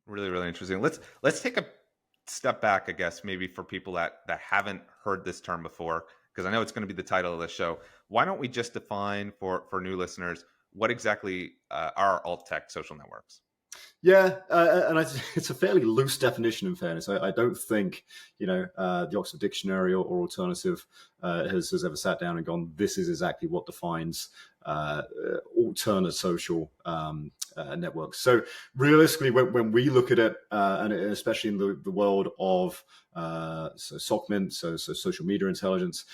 Really, really interesting. Let's take a step back, I guess, maybe for people that haven't heard this term before, because I know it's going to be the title of the show. Why don't we just define for new listeners what exactly are alt tech social networks? Yeah, it's a fairly loose definition. In fairness, I don't think the Oxford Dictionary or alternative has ever sat down and gone, "This is exactly what defines alternate social networks." So realistically, when we look at it, and especially in the world of SOCMINT, so social media intelligence,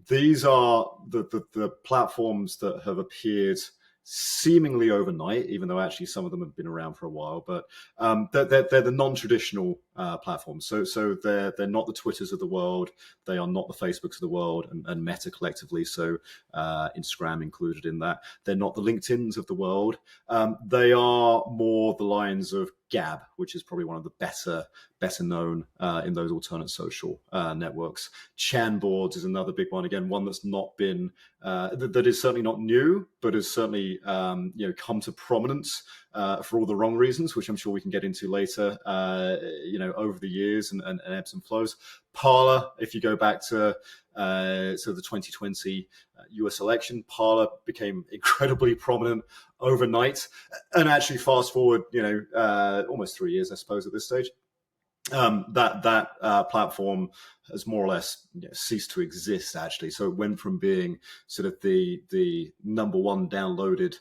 these are the platforms that have appeared seemingly overnight, even though actually some of them have been around for a while. But they're the non-traditional platforms. So they're not the Twitters of the world. They are not the Facebooks of the world, and Meta collectively. So Instagram included in that. They're not the LinkedIns of the world. They are more the lines of Gab, which is probably one of the better known in those alternate social networks. Chan boards is another big one. Again, one that's not been that is certainly not new, but has certainly come to prominence for all the wrong reasons, which I'm sure we can get into later. Over the years and ebbs and flows. Parler, if you go back to the 2020 US election, Parler became incredibly prominent overnight, and actually fast forward, almost 3 years, I suppose, at this stage. That platform has more or less ceased to exist, actually. So it went from being sort of the number one downloaded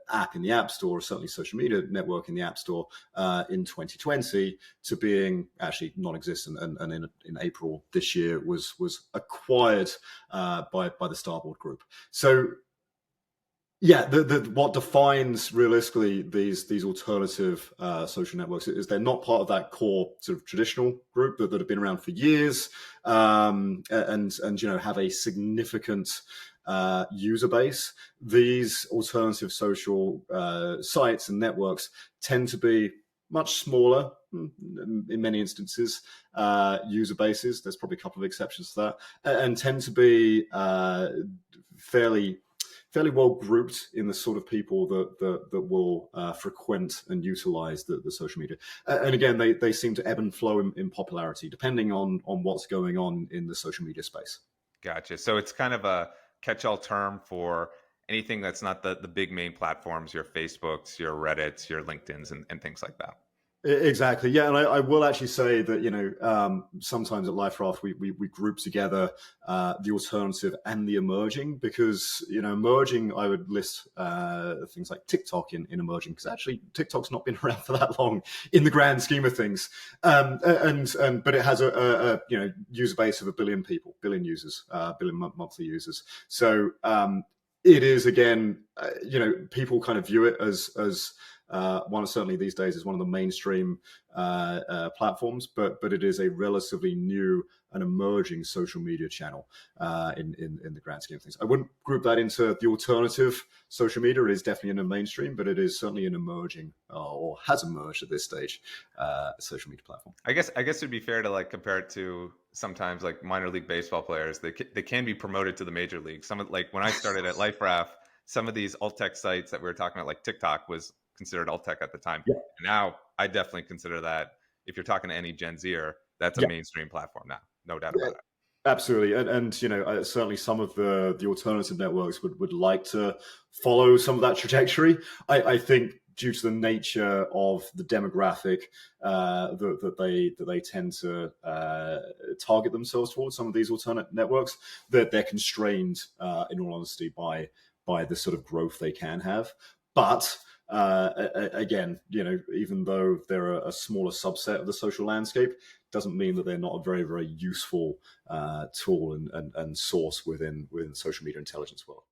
app in the App Store, certainly social media network in the App Store in 2020, to being actually non-existent. And in April this year was acquired by the Starboard Group. So yeah, what defines realistically these alternative social networks is they're not part of that core sort of traditional group that have been around for years, and have a significant user base. These alternative social sites and networks tend to be much smaller in many instances, user bases. There's probably a couple of exceptions to that, and tend to be fairly well grouped in the sort of people that will frequent and utilize the social media. And again, they seem to ebb and flow in popularity depending on what's going on in the social media space. Gotcha. So it's kind of a catch-all term for anything that's not the big main platforms, your Facebooks, your Reddits, your LinkedIn's, and things like that. Exactly. Yeah. And I will actually say that, sometimes at Liferaft, we group together the alternative and the emerging, because, emerging, I would list things like TikTok in emerging, because actually TikTok's not been around for that long in the grand scheme of things. But it has a user base of 1 billion people, billion users, billion monthly users. So it is, again, people kind of view it as certainly these days is one of the mainstream platforms, but it is a relatively new and emerging social media channel in the grand scheme of things. I wouldn't group that into the alternative social media. It is definitely in the mainstream, but it is certainly an emerging or has emerged at this stage social media platform. I guess it'd be fair to like compare it to sometimes like minor league baseball players. They can be promoted to the major league. Some of, like when I started at LifeRaf, some of these alt tech sites that we were talking about, like TikTok, was considered alt tech at the time. Yeah. And now I definitely consider that, if you're talking to any Gen Zer, that's a mainstream platform now, no doubt about it. Absolutely, and certainly some of the alternative networks would like to follow some of that trajectory. I think due to the nature of the demographic that they tend to target themselves towards, some of these alternate networks, that they're constrained, in all honesty, by the sort of growth they can have. But again, even though they're a smaller subset of the social landscape, doesn't mean that they're not a very, very useful tool and source within the social media intelligence world.